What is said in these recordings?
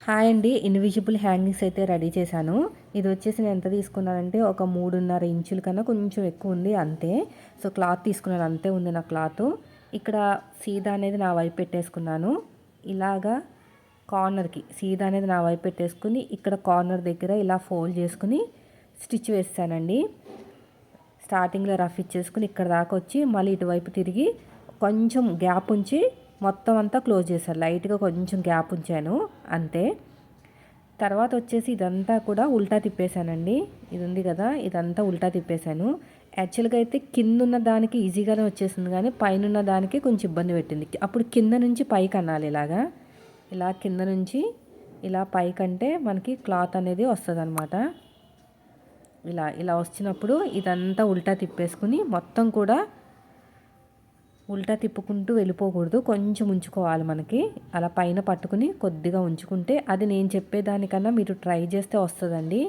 Hi అండి, invisible hangings అయితే ready చేశాను. ఇది వచ్చేసి నేను ఎంత తీసుకున్నానంటే ఒక 3.5 ఇంచుల కన్నా కొంచెం ఎక్కువ ఉంది అంతే. సో క్లాత్ తీసుకున్నాను, అంతే ఉంది నా క్లాత్. ఇక్కడ సీదా అనేది నా వైపు పెట్టేసుకున్నాను. ఇలాగా కార్నర్కి సీదా అనేది నా వైపు పెట్టేసుకుని ఇక్కడ కార్నర్ దగ్గర ఇలా ఫోల్డ్ చేసుకుని స్టిచ్ వేస్తానండి. స్టార్టింగ్లో రఫ్ ఇచ్చేసుకుని ఇక్కడ దాకా వచ్చి మళ్ళీ ఇటువైపు తిరిగి కొంచెం గ్యాప్ ఉంచి మొత్తం అంతా క్లోజ్ చేశాను. లైట్గా కొంచెం గ్యాప్ ఉంచాను అంతే. తర్వాత వచ్చేసి ఇదంతా కూడా ఉల్టా తిప్పేశానండి. ఇది ఉంది కదా, ఇదంతా ఉల్టా తిప్పేశాను. యాక్చువల్గా అయితే కింద ఉన్న దానికి ఈజీగానే వచ్చేసింది, కానీ పైన ఉన్న దానికి కొంచెం ఇబ్బంది పెట్టింది. అప్పుడు కింద నుంచి పైకి అనాలి, ఇలా కింద నుంచి ఇలా పైకంటే మనకి క్లాత్ అనేది వస్తుంది అనమాట. ఇలా వచ్చినప్పుడు ఇదంతా ఉల్టా తిప్పేసుకుని మొత్తం కూడా ఉల్టా తిప్పుకుంటూ వెళ్ళిపోకూడదు, కొంచెం ఉంచుకోవాలి మనకి. అలా పైన పట్టుకుని కొద్దిగా ఉంచుకుంటే అది నేను చెప్పేదానికన్నా మీరు ట్రై చేస్తే వస్తుందండి.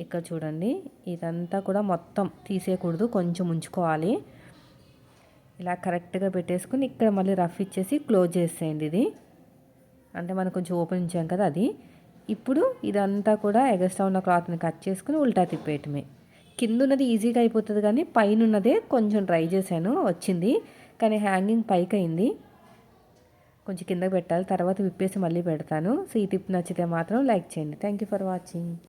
ఇక్కడ చూడండి, ఇదంతా కూడా మొత్తం తీసేయకూడదు, కొంచెం ఉంచుకోవాలి. ఇలా కరెక్ట్గా పెట్టేసుకుని ఇక్కడ మళ్ళీ రఫ్ ఇచ్చేసి క్లోజ్ చేసేయండి. ఇది అంటే మనం కొంచెం ఓపెన్ ఉంచాం కదా అది. ఇప్పుడు ఇదంతా కూడా ఎగస్ట్రా ఉన్న క్లాత్ని కట్ చేసుకుని ఉల్టా తిప్పేయటమే. కింద ఉన్నది ఈజీగా అయిపోతుంది, కానీ పైన ఉన్నదే కొంచెం ట్రై చేశాను, వచ్చింది. కానీ హ్యాంగింగ్ పైకి అయింది, కొంచెం కిందకి పెట్టాలి. తర్వాత విప్పేసి మళ్ళీ పెడతాను. సో ఈ టిప్ నచ్చితే మాత్రం లైక్ చేయండి. Thank you for watching.